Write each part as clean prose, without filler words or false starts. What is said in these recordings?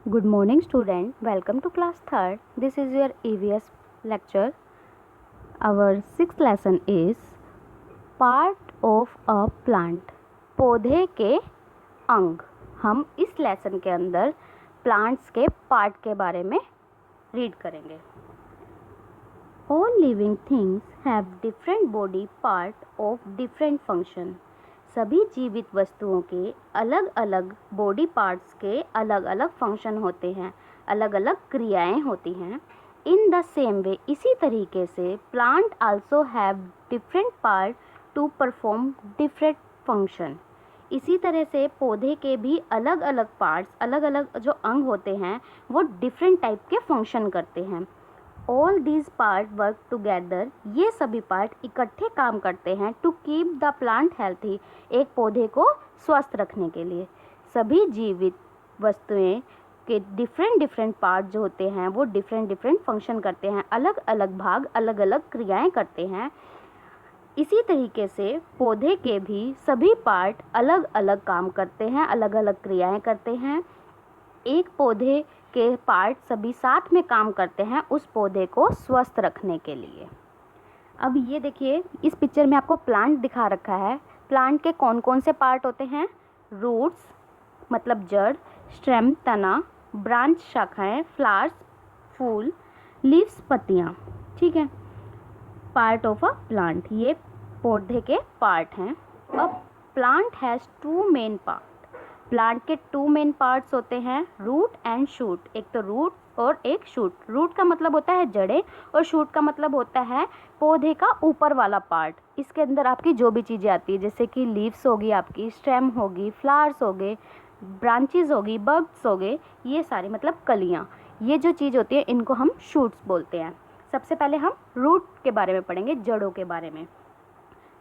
Good morning student, welcome to class 3rd. This is your EVS lecture. Our 6th lesson is part of a plant. पौधे के अंग. हम इस lesson के अंदर प्लांट्स के पार्ट के बारे में रीड करेंगे. All living things have different body part of different function. सभी जीवित वस्तुओं के अलग अलग बॉडी पार्ट्स के अलग अलग फंक्शन होते हैं, अलग अलग क्रियाएं होती हैं. इन द सेम वे, इसी तरीके से plant also have different part two perform different function. इसी तरह से पौधे के भी अलग अलग पार्ट्स, अलग अलग जो अंग होते हैं वो डिफरेंट टाइप के फंक्शन करते हैं. All these part work together, ये सभी पार्ट इकट्ठे काम करते हैं to keep the plant healthy, एक पौधे को स्वस्थ रखने के लिए. सभी जीवित वस्तुएं के डिफरेंट पार्ट जो होते हैं वो डिफरेंट फंक्शन करते हैं, अलग अलग भाग अलग अलग क्रियाएं करते हैं. इसी तरीके से पौधे के भी सभी पार्ट अलग अलग काम करते हैं, अलग अलग क्रियाएं करते हैं. एक पौधे के पार्ट सभी साथ में काम करते हैं उस पौधे को स्वस्थ रखने के लिए. अब ये देखिए, इस पिक्चर में आपको प्लांट दिखा रखा है. प्लांट के कौन कौन से पार्ट होते हैं? रूट्स मतलब जड़, स्टेम तना, ब्रांच शाखाएं, फ्लावर्स फूल, लीव्स पत्तियाँ. ठीक है, पार्ट ऑफ अ प्लांट, ये पौधे के पार्ट हैं. अब plant has two main part. Plant के टू मेन पार्ट्स होते हैं, रूट एंड शूट. एक तो रूट और एक शूट. रूट का मतलब होता है जड़ें और शूट का मतलब होता है पौधे का ऊपर वाला पार्ट. इसके अंदर आपकी जो भी चीज़ें आती है, जैसे कि लीव्स होगी, आपकी स्टेम होगी, फ्लावर्स हो गए, ब्रांचेस होगी, बग्स हो गए, ये सारी मतलब कलियाँ, ये जो चीज़ होती है इनको हम शूट्स बोलते हैं. सबसे पहले हम रूट के बारे में पढ़ेंगे, जड़ों के बारे में.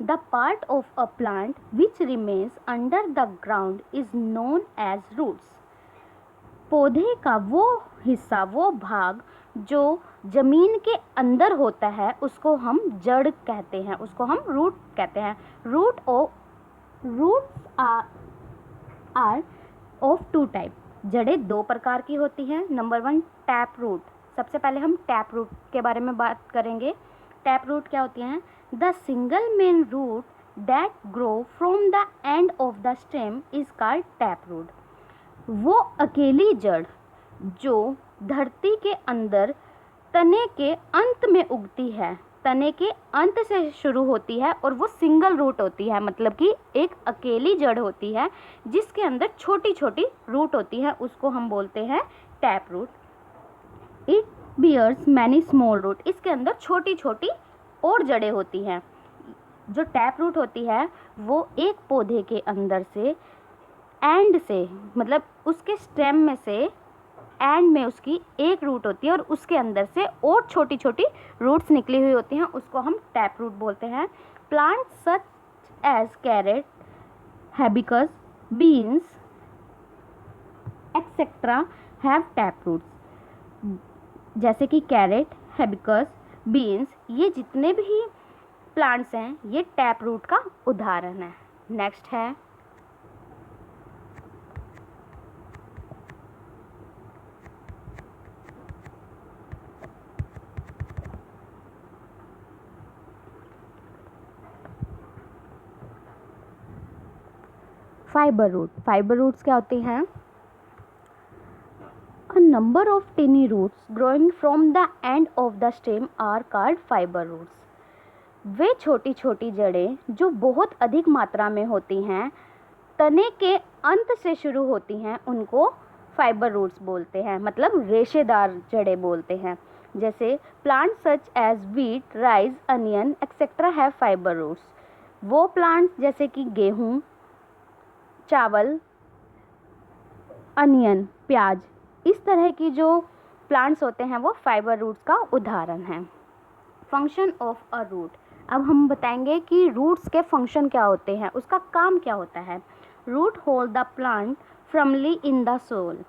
The part of a plant which remains under the ground is known as roots. पौधे का वो हिस्सा, वो भाग जो जमीन के अंदर होता है उसको हम जड़ कहते हैं, उसको हम रूट कहते हैं. Roots are of two type. जड़ें दो प्रकार की होती हैं. Number 1 tap root. सबसे पहले हम टैप रूट के बारे में बात करेंगे. टैप रूट क्या होती हैं? The single main root that grow from the end of the stem is called taproot. वो अकेली जड़ जो धरती के अंदर तने के अंत में उगती है, तने के अंत से शुरू होती है और वो सिंगल रूट होती है, मतलब कि एक अकेली जड़ होती है जिसके अंदर छोटी छोटी रूट होती है, उसको हम बोलते हैं tap root. It bears many small root. इसके अंदर छोटी छोटी और जड़ें होती हैं. जो टैप रूट होती है वो एक पौधे के अंदर से एंड से, मतलब उसके स्टेम में से एंड में उसकी एक रूट होती है और उसके अंदर से और छोटी छोटी रूट्स निकली हुई होती हैं, उसको हम टैप रूट बोलते हैं. Plant such as carrot, hibiscus, beans etcetera have tap roots. जैसे कि कैरेट, हैबिस्कस, बीन्स, ये जितने भी प्लांट्स हैं ये टैप रूट का उदाहरण है. नेक्स्ट है फाइबर रूट. फाइबर रूट्स क्या होती हैं? A number of tiny roots growing from the end of the stem are called fiber roots. वे छोटी छोटी जड़ें जो बहुत अधिक मात्रा में होती हैं, तने के अंत से शुरू होती हैं, उनको फाइबर रूट्स बोलते हैं, मतलब रेशेदार जड़ें बोलते हैं. जैसे plant such as wheat, rice, onion etcetera have fibre roots. वो प्लांट्स जैसे कि गेहूँ, चावल, अनियन, प्याज, इस तरह की जो प्लांट्स होते हैं वो फाइबर रूट्स का उदाहरण है. Function of a root. अब हम बताएंगे कि रूट्स के फंक्शन क्या होते हैं, उसका काम क्या होता है. Root hold the plant firmly in the soil.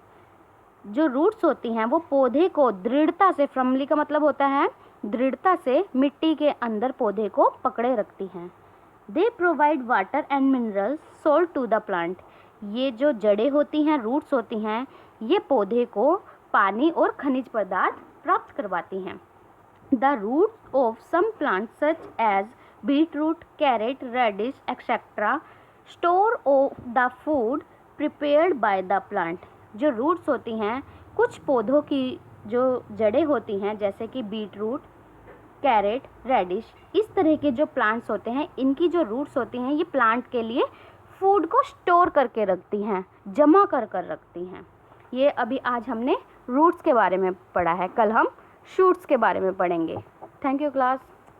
जो रूट्स होती हैं वो पौधे को दृढ़ता से, फर्मली का मतलब होता है दृढ़ता से, मिट्टी के अंदर पौधे को पकड़े रखती हैं. They provide water and minerals salt to the plant. ये जो जड़ें होती हैं, रूट्स होती हैं, ये पौधे को पानी और खनिज पदार्थ प्राप्त करवाती हैं। The roots of some plants such as beetroot, carrot, radish, etc. store of the food prepared by the plant. जो रूट्स होती हैं, कुछ पौधों की जो जड़ें होती हैं जैसे कि बीटरूट, कैरेट, रेडिश, इस तरह के जो प्लांट्स होते हैं, इनकी जो रूट्स होती हैं ये प्लांट के लिए फूड को स्टोर करके रखती हैं, जमा कर कर रखती हैं। ये अभी आज हमने रूट्स के बारे में पढ़ा है, कल हम शूट्स के बारे में पढ़ेंगे। Thank you class.